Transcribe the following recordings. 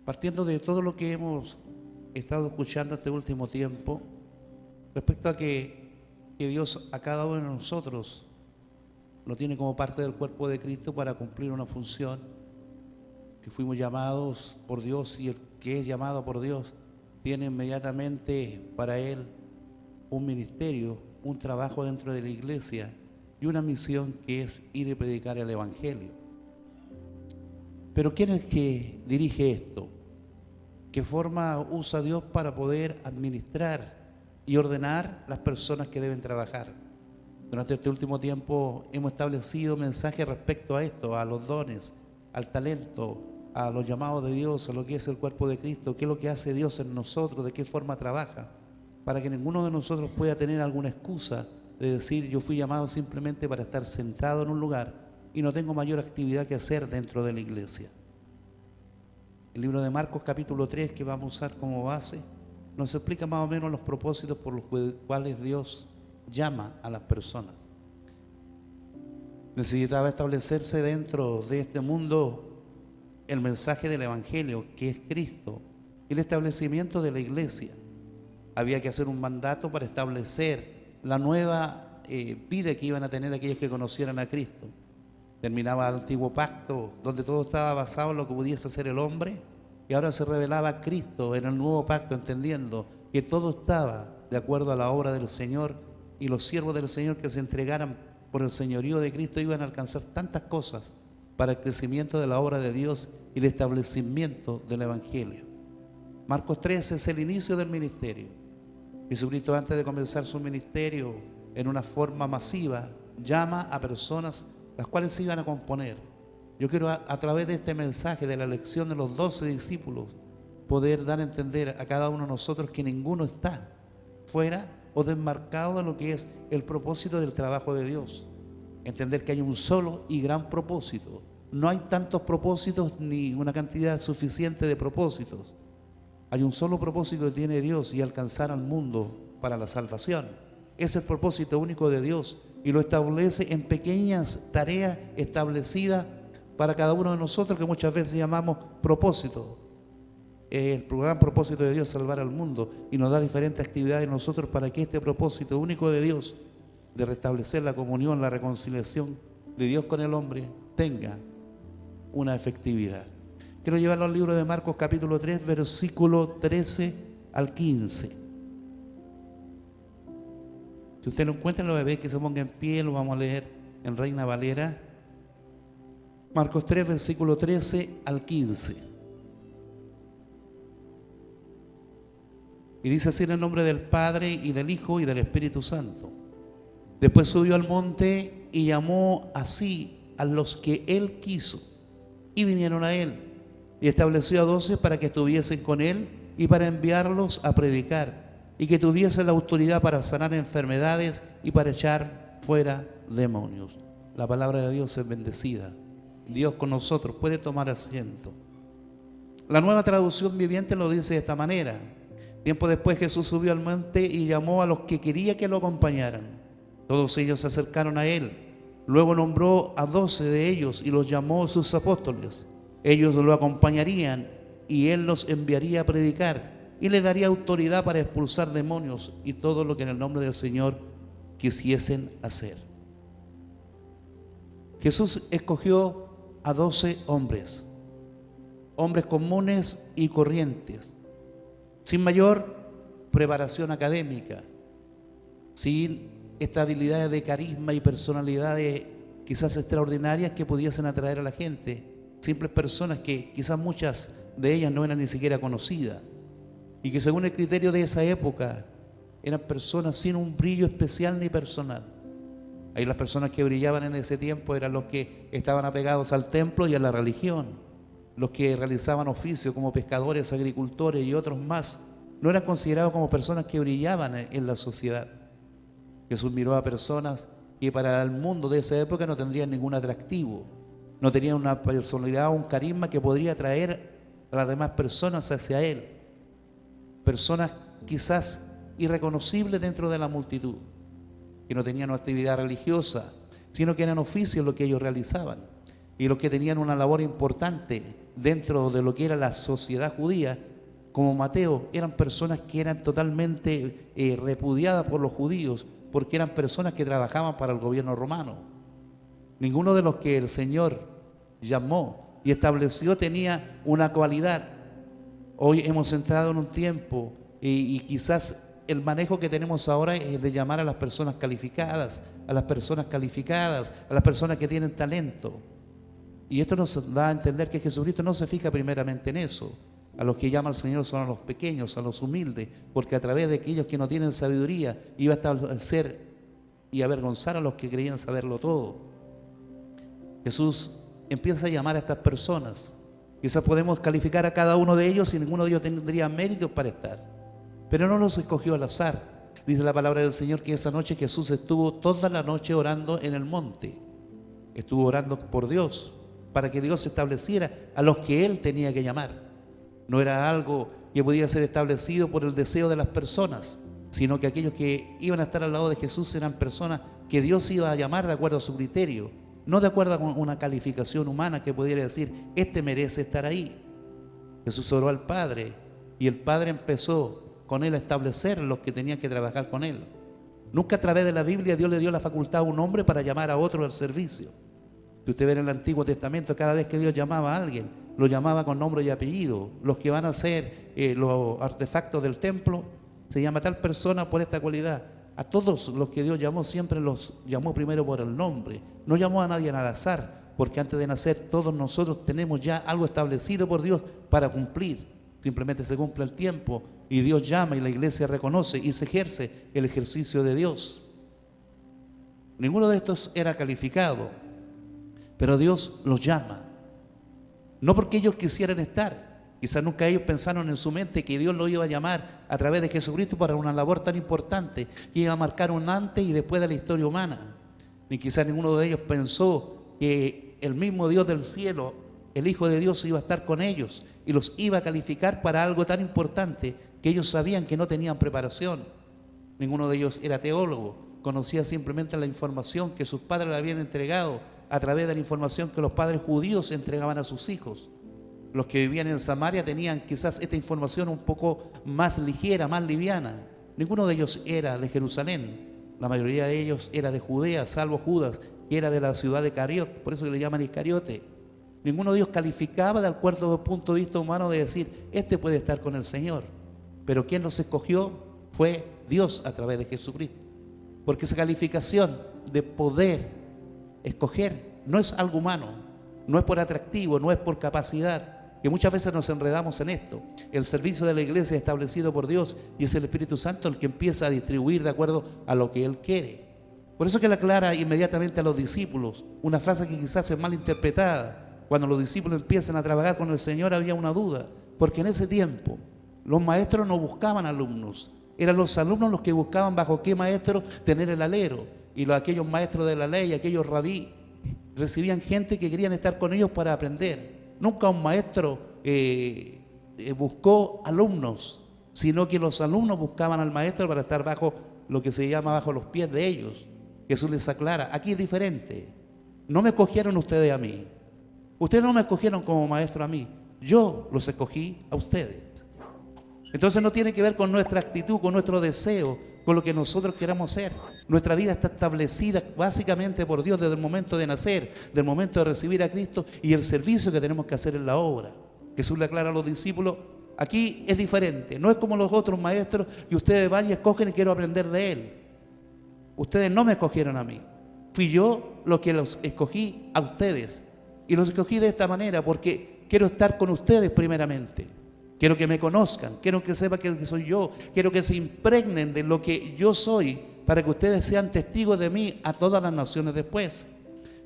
Partiendo de todo lo que hemos estado escuchando este último tiempo, respecto a que Dios a cada uno de nosotros lo tiene como parte del cuerpo de Cristo para cumplir una función, que fuimos llamados por Dios, y el que es llamado por Dios tiene inmediatamente para él un ministerio, un trabajo dentro de la iglesia y una misión, que es ir y predicar el Evangelio. Pero ¿quién es que dirige esto? ¿Qué forma usa Dios para poder administrar y ordenar las personas que deben trabajar? Durante este último tiempo hemos establecido mensajes respecto a esto, a los dones, al talento, a los llamados de Dios, a lo que es el cuerpo de Cristo, qué es lo que hace Dios en nosotros, de qué forma trabaja, para que ninguno de nosotros pueda tener alguna excusa de decir: yo fui llamado simplemente para estar sentado en un lugar y no tengo mayor actividad que hacer dentro de la iglesia. El libro de Marcos capítulo 3, que vamos a usar como base, nos explica más o menos los propósitos por los cuales Dios llama a las personas. Necesitaba establecerse dentro de este mundo el mensaje del Evangelio, que es Cristo, y el establecimiento de la iglesia. Había que hacer un mandato para establecer la nueva vida que iban a tener aquellos que conocieran a Cristo. Terminaba el antiguo pacto, donde todo estaba basado en lo que pudiese hacer el hombre, y ahora se revelaba Cristo en el nuevo pacto, entendiendo que todo estaba de acuerdo a la obra del Señor, y los siervos del Señor que se entregaran por el señorío de Cristo iban a alcanzar tantas cosas para el crecimiento de la obra de Dios y el establecimiento del Evangelio. Marcos 13 es el inicio del ministerio. Jesucristo, antes de comenzar su ministerio en una forma masiva, llama a personas las cuales se iban a componer. Yo quiero a través de este mensaje de la elección de los 12 discípulos poder dar a entender a cada uno de nosotros que ninguno está fuera o desmarcado de lo que es el propósito del trabajo de Dios. Entender que hay un solo y gran propósito. No hay tantos propósitos ni una cantidad suficiente de propósitos. Hay un solo propósito que tiene Dios, y alcanzar al mundo para la salvación. Es el propósito único de Dios, y lo establece en pequeñas tareas establecidas para cada uno de nosotros, que muchas veces llamamos propósito. El gran propósito de Dios es salvar al mundo, y nos da diferentes actividades a nosotros para que este propósito único de Dios, de restablecer la comunión, la reconciliación de Dios con el hombre, tenga una efectividad. Quiero llevarlo al libro de Marcos capítulo 3, versículo 13 al 15. Si usted lo encuentra, lo ve, que se ponga en pie, lo vamos a leer en Reina Valera. Marcos 3, versículo 13 al 15. Y dice así: en el nombre del Padre, y del Hijo, y del Espíritu Santo. Después subió al monte y llamó así a los que él quiso, y vinieron a él, y estableció a 12 para que estuviesen con él y para enviarlos a predicar, y que tuviesen la autoridad para sanar enfermedades y para echar fuera demonios. La palabra de Dios es bendecida. Dios con nosotros. Puede tomar asiento. La Nueva Traducción Viviente lo dice de esta manera: tiempo después Jesús subió al monte y llamó a los que quería que lo acompañaran. Todos ellos se acercaron a él. Luego nombró a 12 de ellos y los llamó sus apóstoles. Ellos lo acompañarían y él los enviaría a predicar, y le daría autoridad para expulsar demonios y todo lo que en el nombre del Señor quisiesen hacer. Jesús escogió a 12 hombres, hombres comunes y corrientes, sin mayor preparación académica, sin estabilidades de carisma y personalidades quizás extraordinarias que pudiesen atraer a la gente. Simples personas que quizás muchas de ellas no eran ni siquiera conocidas, y que según el criterio de esa época eran personas sin un brillo especial ni personal. Ahí las personas que brillaban en ese tiempo eran los que estaban apegados al templo y a la religión, los que realizaban oficios como pescadores, agricultores y otros más. No eran considerados como personas que brillaban en la sociedad. Jesús miró a personas que para el mundo de esa época no tendrían ningún atractivo, no tenían una personalidad o un carisma que podría atraer a las demás personas hacia él. Personas quizás irreconocibles dentro de la multitud, que no tenían una actividad religiosa, sino que eran oficios lo que ellos realizaban, y los que tenían una labor importante dentro de lo que era la sociedad judía, como Mateo, eran personas que eran totalmente repudiadas por los judíos, porque eran personas que trabajaban para el gobierno romano. Ninguno de los que el Señor llamó y estableció tenía una cualidad. Hoy hemos entrado en un tiempo y quizás el manejo que tenemos ahora es de llamar a las personas calificadas, a las personas que tienen talento. Y esto nos da a entender que Jesucristo no se fija primeramente en eso. A los que llama el Señor son a los pequeños, a los humildes, porque a través de aquellos que no tienen sabiduría iba a establecer y avergonzar a los que creían saberlo todo. Jesús empieza a llamar a estas personas. Quizás podemos calificar a cada uno de ellos y ninguno de ellos tendría méritos para estar. Pero no los escogió al azar. Dice la palabra del Señor que esa noche Jesús estuvo toda la noche orando en el monte. Estuvo orando por Dios, para que Dios estableciera a los que Él tenía que llamar. No era algo que podía ser establecido por el deseo de las personas, sino que aquellos que iban a estar al lado de Jesús eran personas que Dios iba a llamar de acuerdo a su criterio, no de acuerdo con una calificación humana que pudiera decir, este merece estar ahí. Jesús oró al Padre y el Padre empezó con Él a establecer los que tenían que trabajar con Él. Nunca a través de la Biblia Dios le dio la facultad a un hombre para llamar a otro al servicio. Si usted ve en el Antiguo Testamento, cada vez que Dios llamaba a alguien, lo llamaba con nombre y apellido. Los que van a hacer los artefactos del templo, se llama tal persona por esta cualidad. A todos los que Dios llamó, siempre los llamó primero por el nombre. No llamó a nadie al azar, porque antes de nacer todos nosotros tenemos ya algo establecido por Dios para cumplir. Simplemente se cumple el tiempo y Dios llama y la iglesia reconoce y se ejerce el ejercicio de Dios. Ninguno de estos era calificado, pero Dios los llama. No porque ellos quisieran estar. Quizás nunca ellos pensaron en su mente que Dios los iba a llamar a través de Jesucristo para una labor tan importante que iba a marcar un antes y después de la historia humana. Ni quizás ninguno de ellos pensó que el mismo Dios del cielo, el Hijo de Dios, iba a estar con ellos y los iba a calificar para algo tan importante que ellos sabían que no tenían preparación. Ninguno de ellos era teólogo, conocía simplemente la información que sus padres le habían entregado a través de la información que los padres judíos entregaban a sus hijos. Los que vivían en Samaria tenían quizás esta información un poco más ligera, más liviana. Ninguno de ellos era de Jerusalén. La mayoría de ellos era de Judea, salvo Judas, que era de la ciudad de Cariot, por eso le llaman Iscariote. Ninguno de ellos calificaba de acuerdo al punto de vista humano de decir, este puede estar con el Señor. Pero quien los escogió fue Dios a través de Jesucristo. Porque esa calificación de poder escoger no es algo humano, no es por atractivo, no es por capacidad, que muchas veces nos enredamos en esto. El servicio de la iglesia es establecido por Dios y es el Espíritu Santo el que empieza a distribuir de acuerdo a lo que Él quiere. Por eso que le aclara inmediatamente a los discípulos, una frase que quizás es mal interpretada. Cuando los discípulos empiezan a trabajar con el Señor había una duda, porque en ese tiempo los maestros no buscaban alumnos, eran los alumnos los que buscaban bajo qué maestro tener el alero. Y aquellos maestros de la ley, aquellos rabí, recibían gente que querían estar con ellos para aprender. Nunca un maestro buscó alumnos, sino que los alumnos buscaban al maestro para estar bajo lo que se llama bajo los pies de ellos. Jesús les aclara, aquí es diferente. No me escogieron ustedes a mí. Ustedes no me escogieron como maestro a mí. Yo los escogí a ustedes. Entonces no tiene que ver con nuestra actitud, con nuestro deseo, con lo que nosotros queramos ser. Nuestra vida está establecida básicamente por Dios desde el momento de nacer, del momento de recibir a Cristo y el servicio que tenemos que hacer en la obra. Jesús le aclara a los discípulos, aquí es diferente. No es como los otros maestros que ustedes van y escogen y quiero aprender de Él. Ustedes no me escogieron a mí. Fui yo lo que los escogí a ustedes. Y los escogí de esta manera porque quiero estar con ustedes primeramente. Quiero que me conozcan, quiero que sepan que soy yo, quiero que se impregnen de lo que yo soy para que ustedes sean testigos de mí a todas las naciones después.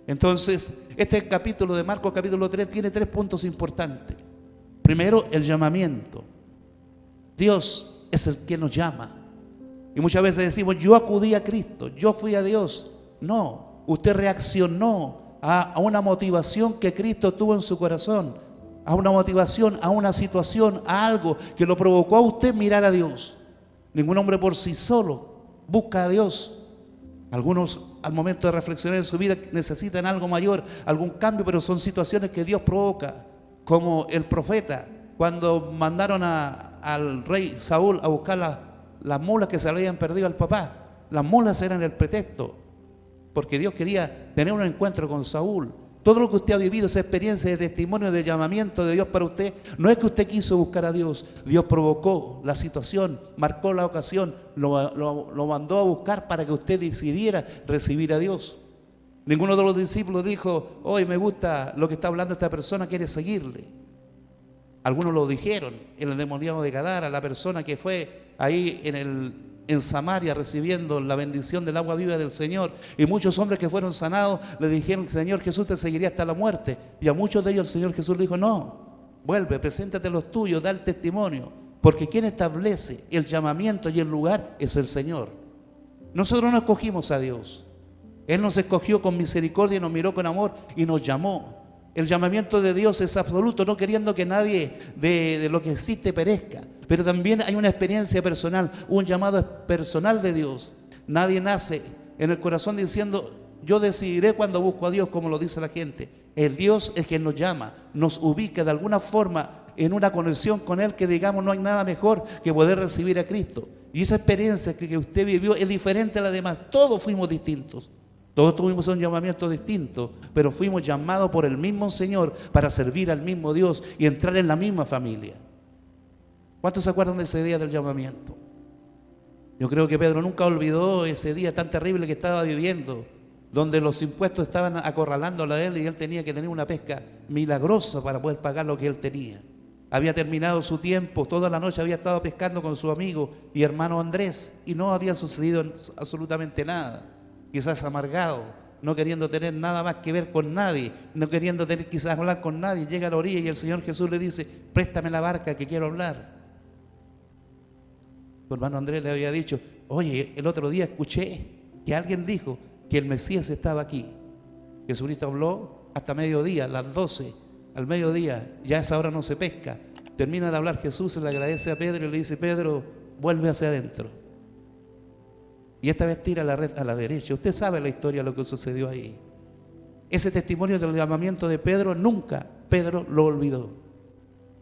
Entonces, este capítulo de Marcos, capítulo 3, tiene 3 puntos importantes. Primero, el llamamiento. Dios es el que nos llama. Y muchas veces decimos, yo acudí a Cristo, yo fui a Dios. No, usted reaccionó a una motivación que Cristo tuvo en su corazón, a una motivación, a una situación, a algo que lo provocó a usted mirar a Dios. Ningún hombre por sí solo busca a Dios. Algunos al momento de reflexionar en su vida necesitan algo mayor, algún cambio, pero son situaciones que Dios provoca, como el profeta, cuando mandaron al rey Saúl a buscar las mulas que se le habían perdido al papá. Las mulas eran el pretexto, porque Dios quería tener un encuentro con Saúl. Todo lo que usted ha vivido, esa experiencia de testimonio, de llamamiento de Dios para usted, no es que usted quiso buscar a Dios. Dios provocó la situación, marcó la ocasión, lo mandó a buscar para que usted decidiera recibir a Dios. Ninguno de los discípulos dijo, hoy me gusta lo que está hablando esta persona, quiere seguirle. Algunos lo dijeron, el endemoniado de Gadara, la persona que fue ahí en Samaria recibiendo la bendición del agua viva del Señor, y muchos hombres que fueron sanados le dijeron, Señor Jesús te seguiría hasta la muerte, y a muchos de ellos el Señor Jesús le dijo, no, vuelve, preséntate a los tuyos, da el testimonio, porque quien establece el llamamiento y el lugar es el Señor. Nosotros no escogimos a Dios, Él nos escogió con misericordia y nos miró con amor y nos llamó. El llamamiento de Dios es absoluto, no queriendo que nadie de lo que existe perezca. Pero también hay una experiencia personal, un llamado personal de Dios. Nadie nace en el corazón diciendo, yo decidiré cuando busco a Dios, como lo dice la gente. El Dios es quien nos llama, nos ubica de alguna forma en una conexión con Él, que digamos no hay nada mejor que poder recibir a Cristo. Y esa experiencia que usted vivió es diferente a la demás. Todos fuimos distintos. Todos tuvimos un llamamiento distinto, pero fuimos llamados por el mismo Señor para servir al mismo Dios y entrar en la misma familia. ¿Cuántos se acuerdan de ese día del llamamiento? Yo creo que Pedro nunca olvidó ese día tan terrible que estaba viviendo, donde los impuestos estaban acorralándolo a él y él tenía que tener una pesca milagrosa para poder pagar lo que él tenía. Había terminado su tiempo, toda la noche había estado pescando con su amigo y hermano Andrés y no había sucedido absolutamente nada. Quizás amargado, no queriendo tener nada más que ver con nadie, no queriendo tener quizás hablar con nadie, llega a la orilla y el Señor Jesús le dice, préstame la barca que quiero hablar. Su hermano Andrés le había dicho, oye, el otro día escuché que alguien dijo que el Mesías estaba aquí. Jesucristo habló hasta mediodía, las 12, al mediodía, ya a esa hora no se pesca. Termina de hablar Jesús, se le agradece a Pedro y le dice, Pedro, vuelve hacia adentro. Y esta vez tira la red a la derecha. Usted sabe la historia de lo que sucedió ahí. Ese testimonio del llamamiento de Pedro, nunca Pedro lo olvidó.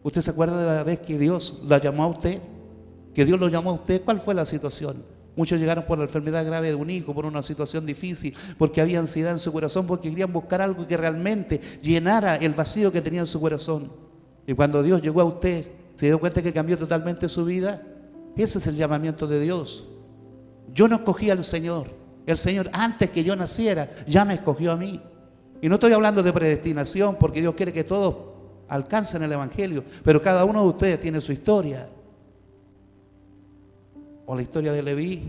¿Usted se acuerda de la vez que Dios la llamó a usted? Que Dios lo llamó a usted. ¿Cuál fue la situación? Muchos llegaron por la enfermedad grave de un hijo, por una situación difícil, porque había ansiedad en su corazón, porque querían buscar algo que realmente llenara el vacío que tenía en su corazón. Y cuando Dios llegó a usted, ¿se dio cuenta que cambió totalmente su vida? Ese es el llamamiento de Dios. Yo no escogí al Señor. El Señor, antes que yo naciera, ya me escogió a mí. Y no estoy hablando de predestinación, porque Dios quiere que todos alcancen el Evangelio, pero cada uno de ustedes tiene su historia. O la historia de Leví,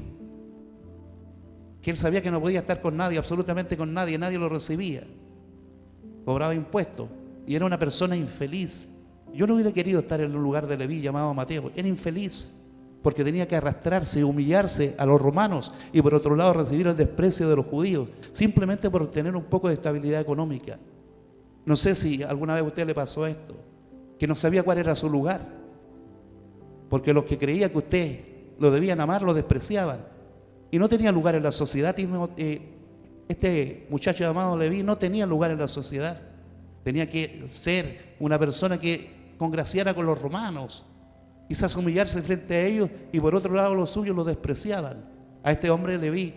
que él sabía que no podía estar con nadie, absolutamente con nadie, nadie lo recibía. Cobraba impuestos y era una persona infeliz. Yo no hubiera querido estar en el lugar de Leví llamado Mateo. Era infeliz porque tenía que arrastrarse y humillarse a los romanos y por otro lado recibir el desprecio de los judíos, simplemente por tener un poco de estabilidad económica. No sé si alguna vez a usted le pasó esto, que no sabía cuál era su lugar, porque los que creían que usted lo debían amar, lo despreciaban, y no tenía lugar en la sociedad. Este muchacho llamado Leví no tenía lugar en la sociedad, tenía que ser una persona que congraciara con los romanos, quizás humillarse frente a ellos, y por otro lado los suyos lo despreciaban. A este hombre Leví,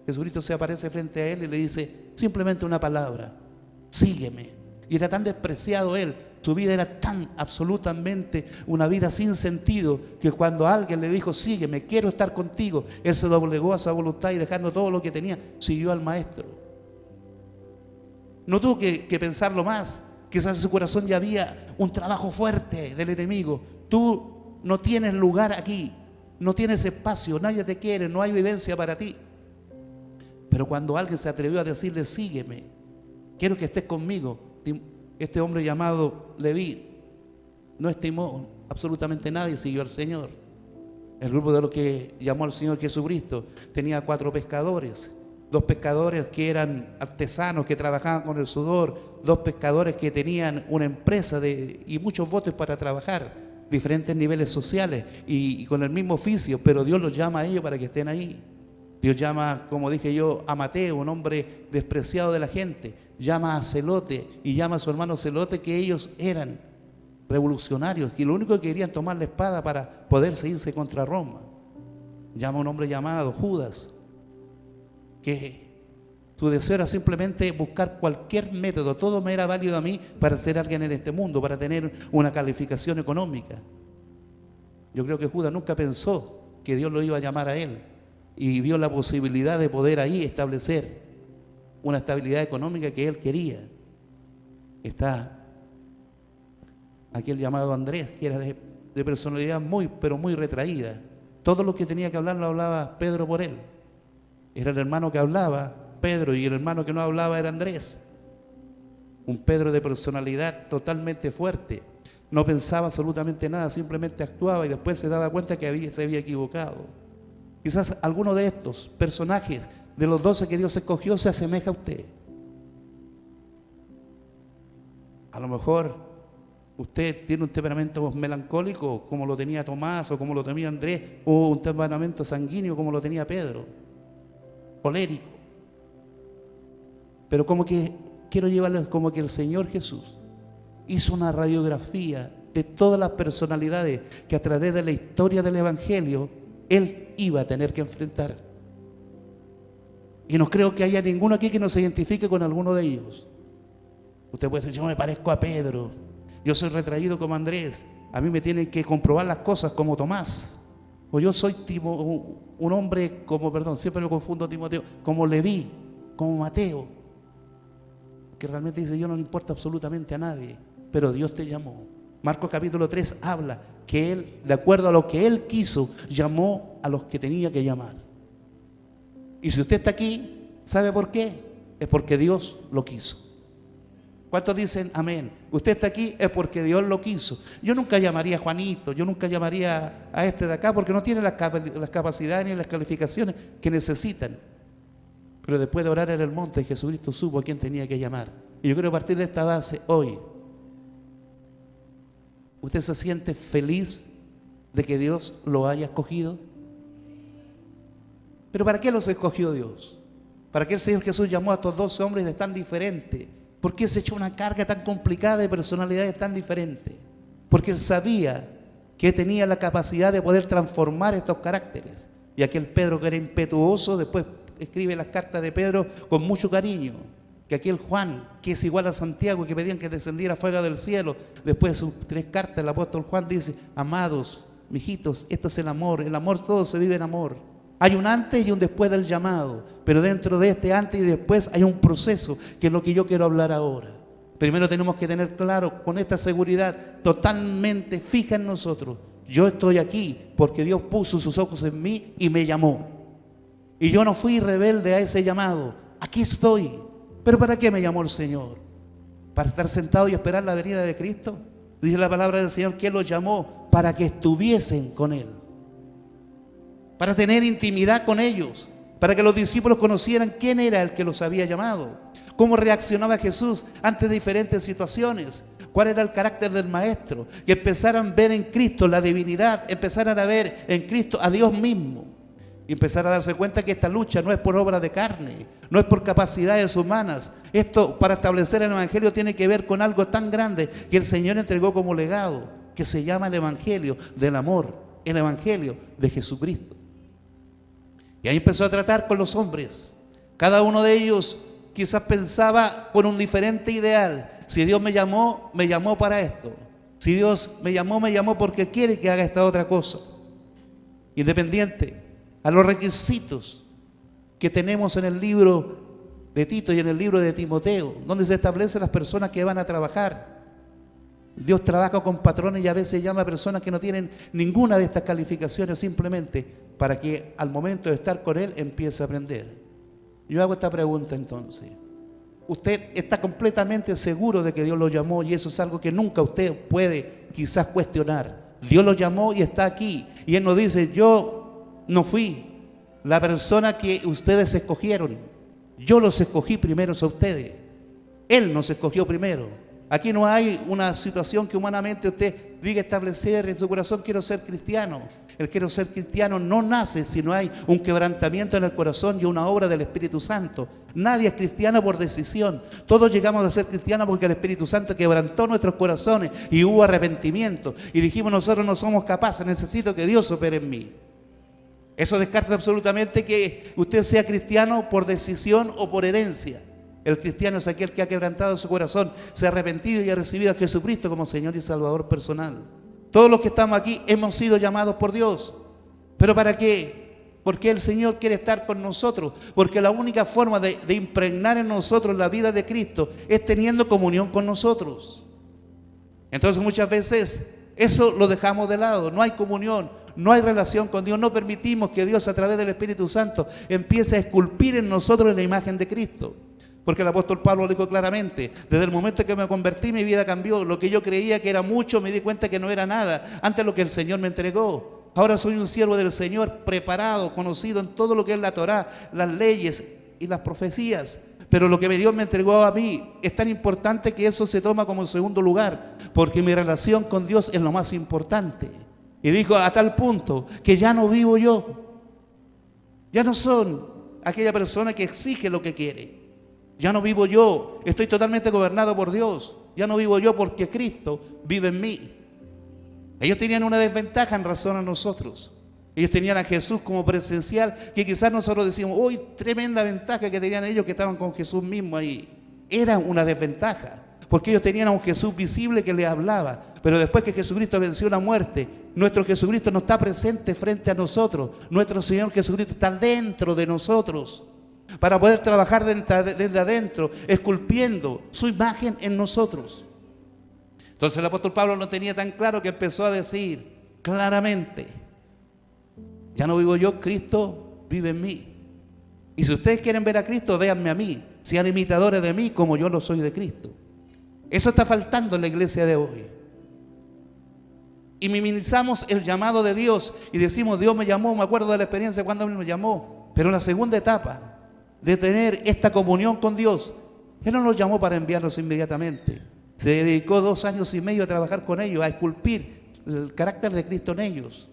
Jesucristo se aparece frente a él y le dice simplemente una palabra: sígueme. Y era tan despreciado él, su vida era tan absolutamente una vida sin sentido, que cuando alguien le dijo sígueme, quiero estar contigo, él se doblegó a su voluntad y dejando todo lo que tenía, siguió al maestro. No tuvo que pensarlo más. Quizás en su corazón ya había un trabajo fuerte del enemigo. Tú no tienes lugar aquí, no tienes espacio, nadie te quiere, no hay vivencia para ti. Pero cuando alguien se atrevió a decirle sígueme, quiero que estés conmigo, este hombre llamado Leví no estimó absolutamente nadie, siguió al Señor. El grupo de los que llamó al Señor Jesucristo tenía 4 pescadores, 2 pescadores que eran artesanos, que trabajaban con el sudor, 2 pescadores que tenían una empresa y muchos botes para trabajar, diferentes niveles sociales y con el mismo oficio, pero Dios los llama a ellos para que estén ahí. Dios llama, como dije yo, a Mateo, un hombre despreciado de la gente, llama a Celote y llama a su hermano Celote, que ellos eran revolucionarios que lo único que querían tomar la espada para poder seguirse contra Roma. Llama a un hombre llamado Judas, que su deseo era simplemente buscar cualquier método, todo me era válido a mí para ser alguien en este mundo, para tener una calificación económica. Yo creo que Judas nunca pensó que Dios lo iba a llamar a él y vio la posibilidad de poder ahí establecer una estabilidad económica que él quería. Está aquel llamado Andrés, que era de personalidad muy, pero muy retraída. Todo lo que tenía que hablar lo hablaba Pedro por él. Era el hermano que hablaba, Pedro, y el hermano que no hablaba era Andrés. Un Pedro de personalidad totalmente fuerte. No pensaba absolutamente nada, simplemente actuaba y después se daba cuenta que se había equivocado. Quizás alguno de estos personajes, de los 12 que Dios escogió, se asemeja a usted. A lo mejor usted tiene un temperamento melancólico como lo tenía Tomás o como lo tenía Andrés, o un temperamento sanguíneo como lo tenía Pedro, colérico. Pero como que quiero llevarles como que el Señor Jesús hizo una radiografía de todas las personalidades que a través de la historia del Evangelio Él iba a tener que enfrentar. Y no creo que haya ninguno aquí que no se identifique con alguno de ellos. Usted puede decir, yo me parezco a Pedro, yo soy retraído como Andrés, a mí me tienen que comprobar las cosas como Tomás, o yo soy un hombre como, perdón, siempre me confundo Timoteo, como Leví, como Mateo, que realmente dice, yo no le importa absolutamente a nadie, pero Dios te llamó. Marcos capítulo 3 habla que Él, de acuerdo a lo que Él quiso, llamó a los que tenía que llamar. Y si usted está aquí, ¿sabe por qué? Es porque Dios lo quiso. ¿Cuántos dicen amén? Usted está aquí es porque Dios lo quiso. Yo nunca llamaría a Juanito, yo nunca llamaría a este de acá porque no tiene las capacidades ni las calificaciones que necesitan. Pero después de orar en el monte, Jesucristo supo a quién tenía que llamar. Y yo creo que a partir de esta base, hoy, ¿usted se siente feliz de que Dios lo haya escogido? ¿Pero para qué los escogió Dios? ¿Para qué el Señor Jesús llamó a estos 12 hombres de tan diferentes? ¿Por qué se echó una carga tan complicada de personalidades tan diferentes? Porque Él sabía que tenía la capacidad de poder transformar estos caracteres. Y aquel Pedro que era impetuoso, después escribe las cartas de Pedro con mucho cariño. Que aquel Juan, que es igual a Santiago, que pedían que descendiera fuego del cielo, después de sus 3 cartas, el apóstol Juan dice, amados, mijitos, esto es el amor todo se vive en amor. Hay un antes y un después del llamado, pero dentro de este antes y después hay un proceso, que es lo que yo quiero hablar ahora. Primero tenemos que tener claro, con esta seguridad totalmente fija en nosotros, yo estoy aquí porque Dios puso sus ojos en mí y me llamó. Y yo no fui rebelde a ese llamado, aquí estoy. ¿Pero para qué me llamó el Señor? ¿Para estar sentado y esperar la venida de Cristo? Dice la palabra del Señor que Él los llamó para que estuviesen con Él. Para tener intimidad con ellos, para que los discípulos conocieran quién era el que los había llamado, cómo reaccionaba Jesús ante diferentes situaciones, cuál era el carácter del Maestro, que empezaran a ver en Cristo la divinidad, empezaran a ver en Cristo a Dios mismo, y empezar a darse cuenta que esta lucha no es por obra de carne, no es por capacidades humanas. Esto, para establecer el Evangelio, tiene que ver con algo tan grande que el Señor entregó como legado, que se llama el Evangelio del amor, el Evangelio de Jesucristo. Y ahí empezó a tratar con los hombres. Cada uno de ellos quizás pensaba con un diferente ideal. Si Dios me llamó para esto. Si Dios me llamó porque quiere que haga esta otra cosa. Independiente a los requisitos que tenemos en el libro de Tito y en el libro de Timoteo, donde se establecen las personas que van a trabajar. Dios trabaja con patrones y a veces llama a personas que no tienen ninguna de estas calificaciones, simplemente para que al momento de estar con Él empiece a aprender. Yo hago esta pregunta entonces. Usted está completamente seguro de que Dios lo llamó, y eso es algo que nunca usted puede quizás cuestionar. Dios lo llamó y está aquí. Y Él nos dice, yo no fui la persona que ustedes escogieron. Yo los escogí primero a ustedes. Él nos escogió primero. Aquí no hay una situación que humanamente usted diga establecer en su corazón, quiero ser cristiano. El quiero ser cristiano no nace si no hay un quebrantamiento en el corazón y una obra del Espíritu Santo. Nadie es cristiano por decisión. Todos llegamos a ser cristianos porque el Espíritu Santo quebrantó nuestros corazones y hubo arrepentimiento. Y dijimos, nosotros no somos capaces, necesito que Dios opere en mí. Eso descarta absolutamente que usted sea cristiano por decisión o por herencia. El cristiano es aquel que ha quebrantado su corazón, se ha arrepentido y ha recibido a Jesucristo como Señor y Salvador personal. Todos los que estamos aquí hemos sido llamados por Dios. ¿Pero para qué? Porque el Señor quiere estar con nosotros. Porque la única forma de impregnar en nosotros la vida de Cristo es teniendo comunión con nosotros. Entonces muchas veces eso lo dejamos de lado. No hay comunión, no hay relación con Dios. No permitimos que Dios a través del Espíritu Santo empiece a esculpir en nosotros la imagen de Cristo. Porque el apóstol Pablo lo dijo claramente, desde el momento que me convertí mi vida cambió, lo que yo creía que era mucho me di cuenta que no era nada, antes lo que el Señor me entregó. Ahora soy un siervo del Señor, preparado, conocido en todo lo que es la Torá, las leyes y las profecías. Pero lo que Dios me entregó a mí es tan importante que eso se toma como en segundo lugar, porque mi relación con Dios es lo más importante. Y dijo a tal punto que ya no vivo yo, ya no son aquella persona que exige lo que quiere. Ya no vivo yo, estoy totalmente gobernado por Dios. Ya no vivo yo porque Cristo vive en mí. Ellos tenían una desventaja en razón a nosotros. Ellos tenían a Jesús como presencial, que quizás nosotros decimos, uy, tremenda ventaja que tenían ellos que estaban con Jesús mismo ahí. Era una desventaja, porque ellos tenían a un Jesús visible que les hablaba. Pero después que Jesucristo venció la muerte, nuestro Jesucristo no está presente frente a nosotros. Nuestro Señor Jesucristo está dentro de nosotros, para poder trabajar desde adentro, esculpiendo su imagen en nosotros. Entonces el apóstol Pablo lo tenía tan claro que empezó a decir claramente, ya no vivo yo, Cristo vive en mí. Y si ustedes quieren ver a Cristo, véanme a mí, sean imitadores de mí como yo lo soy de Cristo. Eso está faltando en la iglesia de hoy. Y minimizamos el llamado de Dios y decimos, Dios me llamó, me acuerdo de la experiencia cuando Él me llamó, pero en la segunda etapa de tener esta comunión con Dios, Él no nos llamó para enviarnos inmediatamente. Se dedicó 2 años y medio a trabajar con ellos, a esculpir el carácter de Cristo en ellos.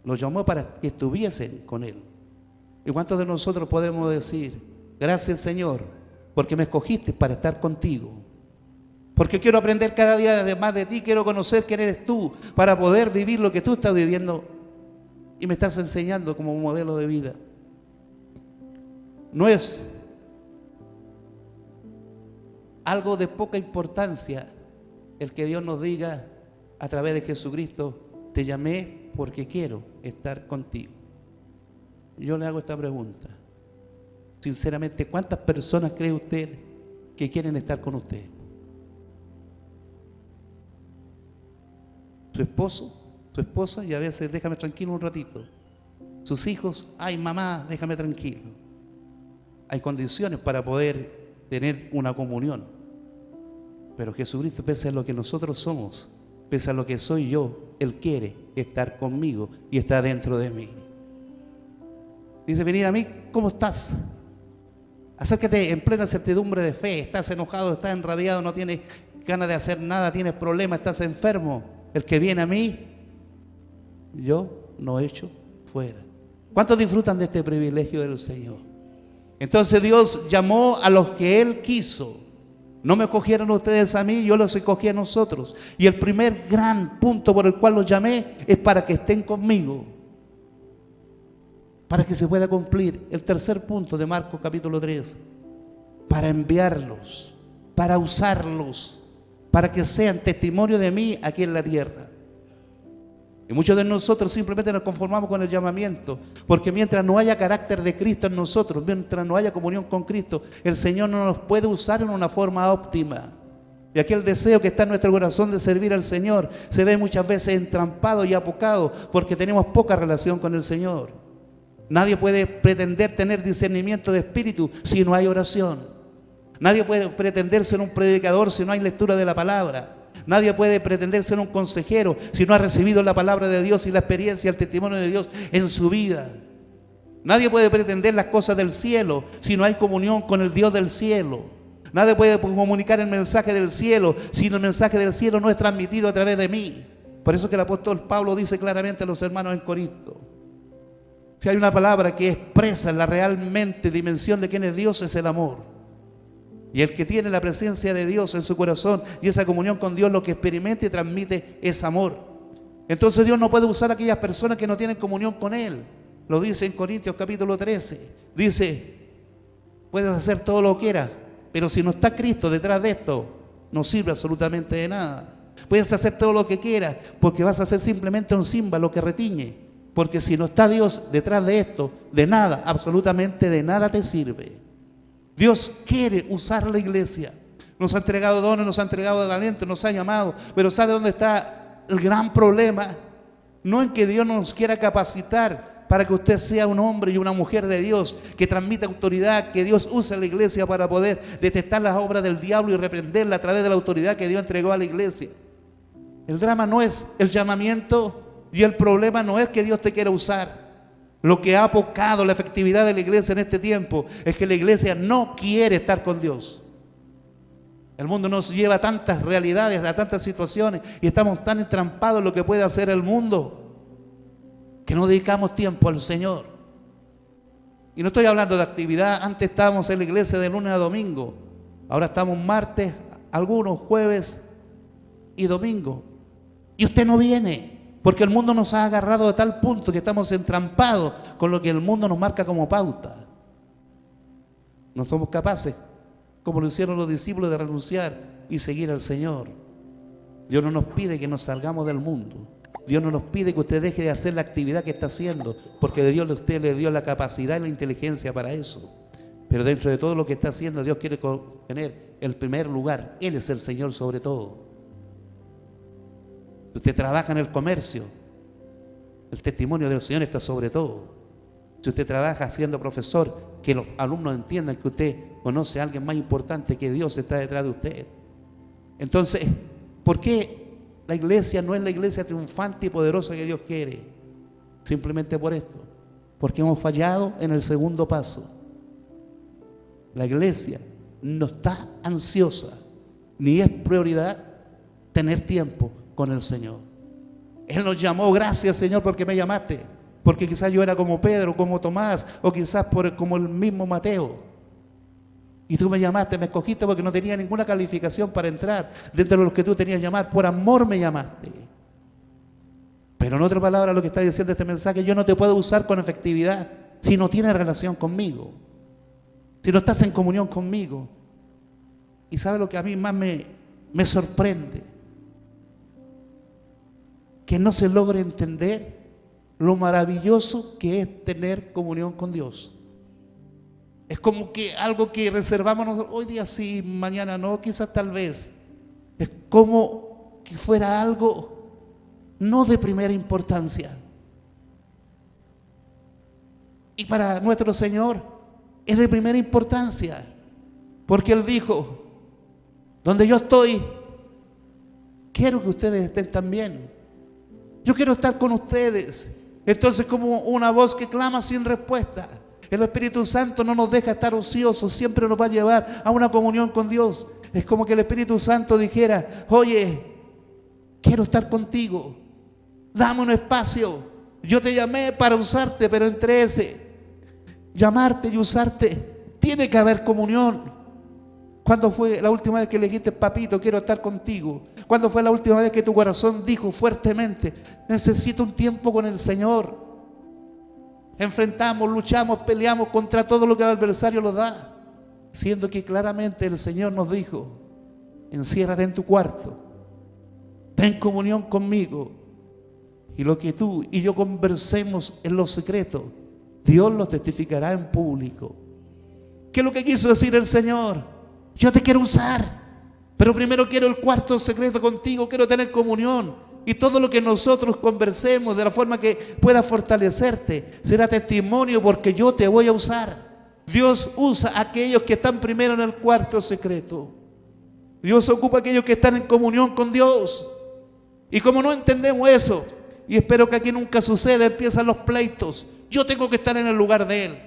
Los llamó para que estuviesen con Él. ¿Y cuántos de nosotros podemos decir, gracias Señor, porque me escogiste para estar contigo? Porque quiero aprender cada día más de ti, quiero conocer quién eres tú, para poder vivir lo que tú estás viviendo y me estás enseñando como modelo de vida. No es algo de poca importancia el que Dios nos diga a través de Jesucristo, te llamé porque quiero estar contigo. Yo le hago esta pregunta. Sinceramente, ¿cuántas personas cree usted que quieren estar con usted? Su esposo, su esposa, y a veces déjame tranquilo un ratito. Sus hijos, ay mamá, déjame tranquilo. Hay condiciones para poder tener una comunión. Pero Jesucristo, pese a lo que nosotros somos, pese a lo que soy yo, Él quiere estar conmigo y está dentro de mí. Dice, venid a mí, ¿cómo estás? Acércate en plena certidumbre de fe. Estás enojado, estás enrabiado, no tienes ganas de hacer nada, tienes problemas, estás enfermo. El que viene a mí, yo no echo fuera. ¿Cuántos disfrutan de este privilegio del Señor? Entonces Dios llamó a los que Él quiso. No me escogieron ustedes a mí, yo los escogí a nosotros. Y el primer gran punto por el cual los llamé es para que estén conmigo, para que se pueda cumplir el tercer punto de Marcos capítulo 3, para enviarlos, para usarlos, para que sean testimonio de mí aquí en la tierra. Y muchos de nosotros simplemente nos conformamos con el llamamiento, porque mientras no haya carácter de Cristo en nosotros, mientras no haya comunión con Cristo, el Señor no nos puede usar en una forma óptima. Y aquel deseo que está en nuestro corazón de servir al Señor se ve muchas veces entrampado y apocado porque tenemos poca relación con el Señor. Nadie puede pretender tener discernimiento de espíritu si no hay oración. Nadie puede pretender ser un predicador si no hay lectura de la palabra. Nadie puede pretender ser un consejero si no ha recibido la palabra de Dios y la experiencia, el testimonio de Dios en su vida. Nadie puede pretender las cosas del cielo si no hay comunión con el Dios del cielo. Nadie puede comunicar el mensaje del cielo si el mensaje del cielo no es transmitido a través de mí. Por eso que el apóstol Pablo dice claramente a los hermanos en Corinto: si hay una palabra que expresa la realmente dimensión de quién es Dios, es el amor. Y el que tiene la presencia de Dios en su corazón y esa comunión con Dios, lo que experimenta y transmite es amor. Entonces Dios no puede usar a aquellas personas que no tienen comunión con Él. Lo dice en Corintios capítulo 13. Dice: puedes hacer todo lo que quieras, pero si no está Cristo detrás de esto, no sirve absolutamente de nada. Puedes hacer todo lo que quieras, porque vas a ser simplemente un címbalo que retiñe. Porque si no está Dios detrás de esto, de nada, absolutamente de nada te sirve. Dios quiere usar la iglesia. Nos ha entregado dones, nos ha entregado talento, nos ha llamado. Pero ¿sabe dónde está el gran problema? No en que Dios nos quiera capacitar para que usted sea un hombre y una mujer de Dios, que transmita autoridad, que Dios use la iglesia para poder detectar las obras del diablo y reprenderla a través de la autoridad que Dios entregó a la iglesia. El drama no es el llamamiento y el problema no es que Dios te quiera usar. Lo que ha apocado la efectividad de la iglesia en este tiempo es que la iglesia no quiere estar con Dios. El mundo nos lleva a tantas realidades, a tantas situaciones, y estamos tan entrampados en lo que puede hacer el mundo, que no dedicamos tiempo al Señor. Y no estoy hablando de actividad. Antes estábamos en la iglesia de lunes a domingo. Ahora estamos martes, algunos jueves y domingo. Y usted no viene, porque el mundo nos ha agarrado de tal punto que estamos entrampados con lo que el mundo nos marca como pauta. No somos capaces, como lo hicieron los discípulos, de renunciar y seguir al Señor. Dios no nos pide que nos salgamos del mundo. Dios no nos pide que usted deje de hacer la actividad que está haciendo, porque de Dios usted le dio la capacidad y la inteligencia para eso. Pero dentro de todo lo que está haciendo, Dios quiere tener el primer lugar. Él es el Señor sobre todo. Usted trabaja en el comercio, el testimonio del Señor está sobre todo. Si usted trabaja siendo profesor, que los alumnos entiendan que usted conoce a alguien más importante, que Dios está detrás de usted. Entonces, ¿por qué la iglesia no es la iglesia triunfante y poderosa que Dios quiere? Simplemente por esto, porque hemos fallado en el segundo paso. La iglesia no está ansiosa, ni es prioridad tener tiempo con el Señor. Él nos llamó: gracias, Señor, porque me llamaste. Porque quizás yo era como Pedro, como Tomás, o quizás como el mismo Mateo. Y tú me llamaste, me escogiste porque no tenía ninguna calificación para entrar dentro de los que tú tenías que llamar. Por amor me llamaste. Pero en otra palabra, lo que está diciendo este mensaje: yo no te puedo usar con efectividad si no tienes relación conmigo, si no estás en comunión conmigo. Y ¿sabe lo que a mí más me sorprende? Que no se logre entender lo maravilloso que es tener comunión con Dios. Es como que algo que reservamos nosotros, hoy día sí, mañana no, quizás tal vez. Es como que fuera algo no de primera importancia. Y para nuestro Señor es de primera importancia, porque Él dijo: donde yo estoy, quiero que ustedes estén también. Yo quiero estar con ustedes. Entonces, como una voz que clama sin respuesta, el Espíritu Santo no nos deja estar ociosos, siempre nos va a llevar a una comunión con Dios. Es como que el Espíritu Santo dijera: oye, quiero estar contigo, dame un espacio. Yo te llamé para usarte, pero entre ese llamarte y usarte tiene que haber comunión. ¿Cuándo fue la última vez que le dijiste: papito, quiero estar contigo? ¿Cuándo fue la última vez que tu corazón dijo fuertemente: necesito un tiempo con el Señor? Enfrentamos, luchamos, peleamos contra todo lo que el adversario nos da, siendo que claramente el Señor nos dijo: enciérrate en tu cuarto, ten comunión conmigo, y lo que tú y yo conversemos en lo secreto, Dios lo testificará en público. ¿Qué es lo que quiso decir el Señor? Yo te quiero usar, pero primero quiero el cuarto secreto contigo, quiero tener comunión. Y todo lo que nosotros conversemos de la forma que pueda fortalecerte será testimonio, porque yo te voy a usar. Dios usa a aquellos que están primero en el cuarto secreto. Dios ocupa a aquellos que están en comunión con Dios. Y como no entendemos eso, y espero que aquí nunca suceda, empiezan los pleitos. Yo tengo que estar en el lugar de Él.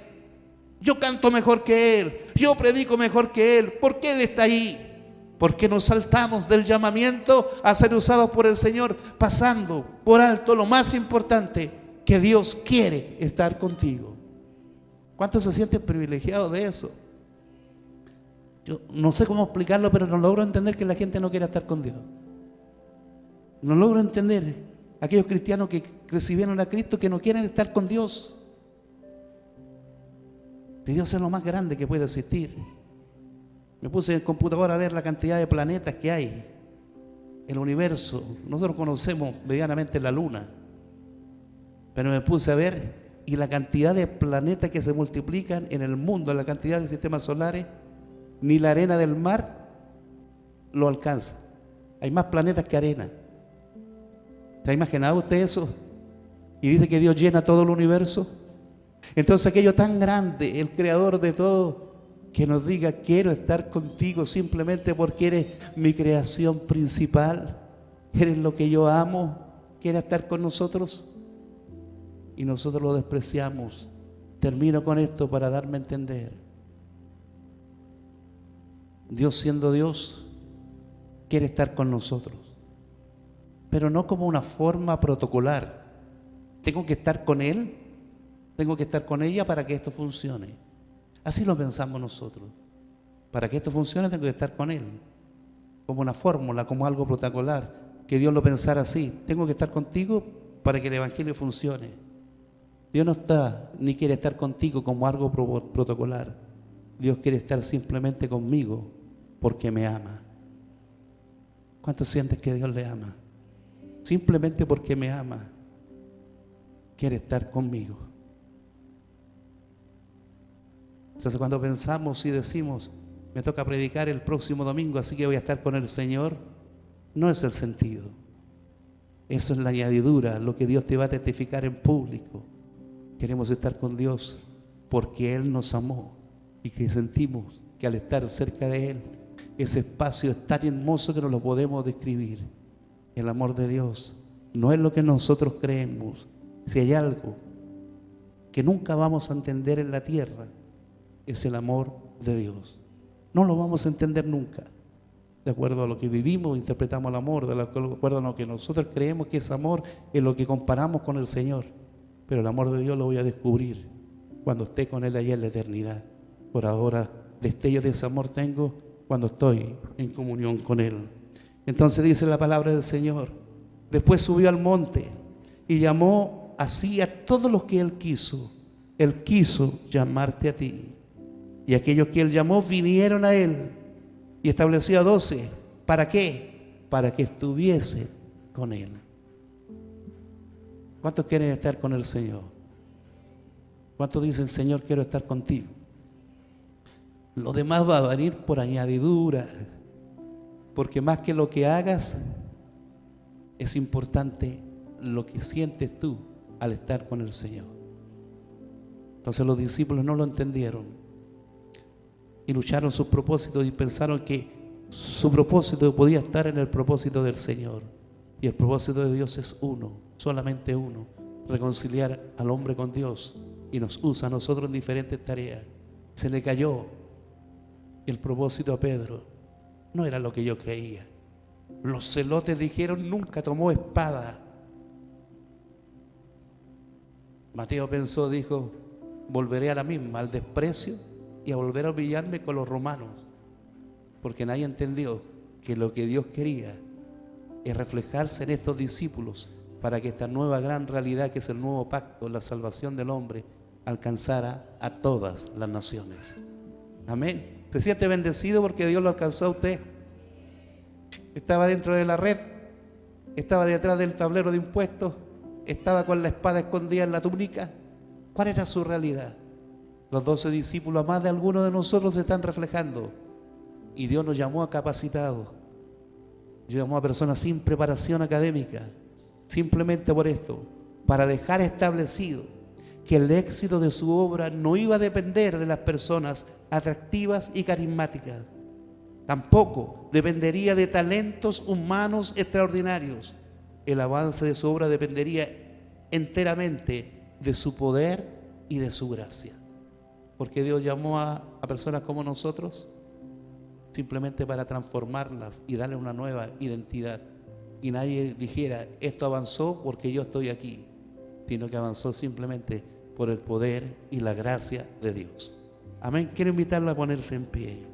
Yo canto mejor que Él, yo predico mejor que Él. ¿Por qué Él está ahí? ¿Por qué nos saltamos del llamamiento a ser usados por el Señor, pasando por alto lo más importante, que Dios quiere estar contigo? ¿Cuántos se sienten privilegiados de eso? Yo no sé cómo explicarlo, pero no logro entender que la gente no quiera estar con Dios. No logro entender aquellos cristianos que recibieron a Cristo que no quieren estar con Dios. Si Dios es lo más grande que puede existir. Me puse en el computador a ver la cantidad de planetas que hay en el universo. Nosotros conocemos medianamente la Luna, pero me puse a ver y la cantidad de planetas que se multiplican en el mundo, la cantidad de sistemas solares, ni la arena del mar lo alcanza. Hay más planetas que arena. ¿Se ha imaginado usted eso? Y dice que Dios llena todo el universo. Entonces aquello tan grande, el creador de todo, que nos diga: quiero estar contigo simplemente porque eres mi creación principal, eres lo que yo amo, quiere estar con nosotros, y nosotros lo despreciamos. Termino con esto para darme a entender. Dios, siendo Dios, quiere estar con nosotros, pero no como una forma protocolar. Tengo que estar con Él, tengo que estar con ella para que esto funcione. Así lo pensamos nosotros. Para que esto funcione tengo que estar con Él, como una fórmula, como algo protocolar, que Dios lo pensara así. Tengo que estar contigo para que el Evangelio funcione. Dios no está ni quiere estar contigo como algo protocolar. Dios quiere estar simplemente conmigo porque me ama. ¿Cuántos sienten que Dios le ama? Simplemente porque me ama, quiere estar conmigo. Entonces, cuando pensamos y decimos: me toca predicar el próximo domingo, así que voy a estar con el Señor, no es el sentido. Eso es la añadidura, lo que Dios te va a testificar en público. Queremos estar con Dios porque Él nos amó y que sentimos que al estar cerca de Él, ese espacio es tan hermoso que no lo podemos describir. El amor de Dios no es lo que nosotros creemos. Si hay algo que nunca vamos a entender en la tierra, es el amor de Dios. No lo vamos a entender nunca. De acuerdo a lo que vivimos, interpretamos el amor. De acuerdo a lo que nosotros creemos que es amor, es lo que comparamos con el Señor. Pero el amor de Dios lo voy a descubrir cuando esté con Él allá en la eternidad. Por ahora, destellos de ese amor tengo cuando estoy en comunión con Él. Entonces dice la palabra del Señor: después subió al monte y llamó así a todos los que Él quiso. Él quiso llamarte a ti. Y aquellos que Él llamó vinieron a Él y estableció a 12. ¿Para qué? Para que estuviese con Él. ¿Cuántos quieren estar con el Señor? ¿Cuántos dicen: Señor, quiero estar contigo? Lo demás va a venir por añadidura, porque más que lo que hagas, es importante lo que sientes tú al estar con el Señor. Entonces los discípulos no lo entendieron y lucharon sus propósitos y pensaron que su propósito podía estar en el propósito del Señor. Y el propósito de Dios es uno, solamente uno: reconciliar al hombre con Dios, y nos usa a nosotros en diferentes tareas. Se le cayó el propósito a Pedro. No era lo que yo creía. Los celotes dijeron: nunca tomó espada. Mateo pensó, dijo: volveré a la misma, al desprecio y a volver a humillarme con los romanos. Porque nadie entendió que lo que Dios quería es reflejarse en estos discípulos para que esta nueva gran realidad, que es el nuevo pacto, la salvación del hombre, alcanzara a todas las naciones. Amén. ¿Se siente bendecido porque Dios lo alcanzó a usted? Estaba dentro de la red, estaba detrás del tablero de impuestos, estaba con la espada escondida en la túnica. ¿Cuál era su realidad? Los 12 discípulos, a más de algunos de nosotros, se están reflejando. Y Dios nos llamó a capacitados, llamó a personas sin preparación académica, simplemente por esto, para dejar establecido que el éxito de su obra no iba a depender de las personas atractivas y carismáticas. Tampoco dependería de talentos humanos extraordinarios. El avance de su obra dependería enteramente de su poder y de su gracia. Porque Dios llamó a personas como nosotros simplemente para transformarlas y darle una nueva identidad. Y nadie dijera, esto avanzó porque yo estoy aquí, sino que avanzó simplemente por el poder y la gracia de Dios. Amén. Quiero invitarla a ponerse en pie.